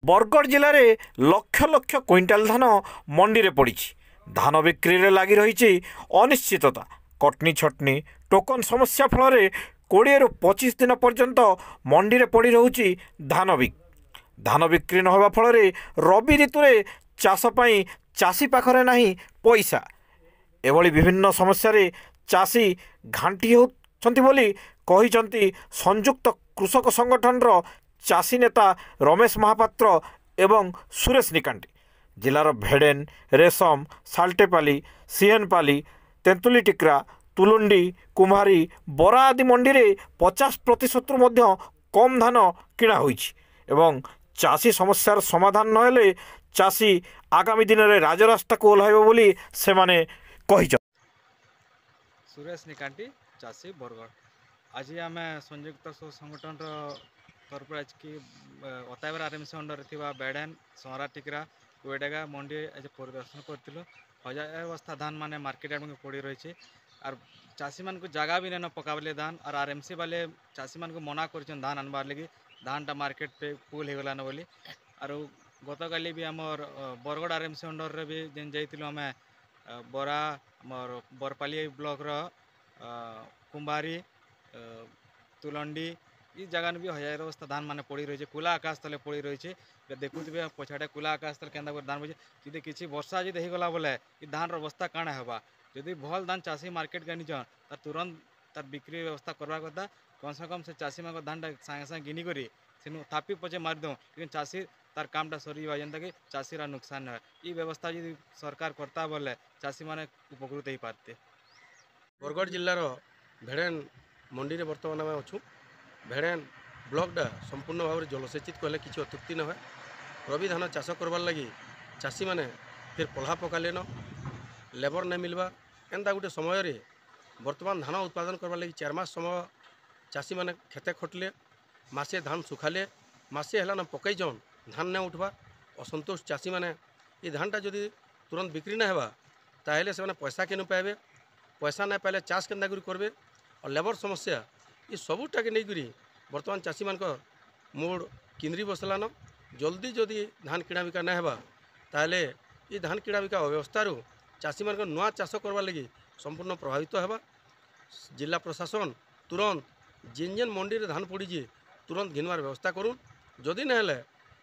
बरगढ़ जिले में लक्ष लक्ष क्विंटाल धान मंडी में पड़ी। धान बिक्री में लगी रही अनिश्चितता। कटनी छटनी टोकन समस्या फल 20 ରୁ 25 दिन पर्यंत मंडी में पड़ी रही धान बिक्री न होगा फल रबी ऋतु में चाषपाई चाषी पाखरे नहीं पैसा। एभली विभिन्न समस्या चाषी घांटी होती बोली कहिसंती संयुक्त कृषक संगठन चाषी नेता रमेश महापात्र एवं सुरेश निकांटी। जिलार भेडेन रेशम साल्टेपाली सीएनपाली तेंतुली टिक्रा तुलुंडी कुम्हारी बरा आदि मंडी में 50% कम धान किणा होईछि एवं चाषी समस्यार समाधान नहेले चाषी आगामी दिन में राजरास्ता को ओह्लाइब बोली सेमाने कहिछ। सुरेश निकांटी चाषी बरगढ़। आज आम संयुक्त संगठन तरफ आज की अताबर आरएमसी अंडर थिबा बेडेन सहरा टिकरा कोएडेगा मंडी आज परिदर्शन करथिलु। हजार अवस्था धान माने मार्केट में पड़ी रही और चाषी मान को जगह भी नहीं पकाबले धान और आरएमसी वाले चाषी मान को मना कर धान आनबार लगी धानटा मार्केट पे फुल हो गलान बोली। और गतकाली भी आमर बरगढ़ आरएमसी अंडर रे भी जेन जाइतिलु आमे बरा आमर बरपाली ब्लॉक रो कुंभारी तुलंडी ये जगह भी हजार अवस्था धान माने पड़ी रही है। कुला आकाश तले पड़ी रही है। देखुए पछाड़े कुला आकाश तले केंदा धान बजे जी किसी वर्षा जी होगला बोले ये धान अवस्था काण होगा। जदि भल धान चाषी मार्केट के निजन तार तुरंत तार बिक्री व्यवस्था करवा कथा कम से कम से चाषी मान धान सागे सागे घिनी कर थापी पचे मारिद लेकिन चाषी तार कामटा सरी जेनता कि चाषीरा नुकसान है। ये व्यवस्था जी सरकार करता बोले चाषी मैंने उपकृत हो पारते। बरगढ़ जिलार भेड़ेन मंडी में बर्तमान आम अच्छू। भेड़ेन ब्लॉकटा संपूर्ण भाव में जलसेचित कले किसी अत्युक्ति न है। रबी धान चाष करवार लगी चाषी मैंने फिर पल्हा पकालेन लेबर नहीं मिलवा एंता गोटे समय बर्तमान धान उत्पादन करवार लगी 4 मास समय चाषी मैंने खेते खटले मासे धान सुखाले मासे है पकईन धान नहीं उठवा असंतोष चाषी मैंने ये धानटा जदि तुरंत बिक्री नहीं होगा ताहले से पैसा के पाइबे पैसा नहीं पाइले चाष केन्दा करेंगे और लेबर समस्या ये सबूटा के नहीं बर्तमान चाषी मान मूड किंद्री बसलान। जल्दी जदि धान किणा बिका नहीं होगा ताहले ये धान किणा बिका अव्यवस्था चाषी मान नुआ चाष करवा लगी संपूर्ण प्रभावित होगा। जिला प्रशासन तुरंत जेन जेन मंडी में धान पड़ी तुरंत घिनवार व्यवस्था करूँ। जदि ना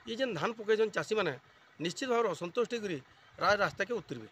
ये जेन धान पकईन चाषी मैंने निश्चित भाव असंतुष्ट राज रास्ता के उतरबे।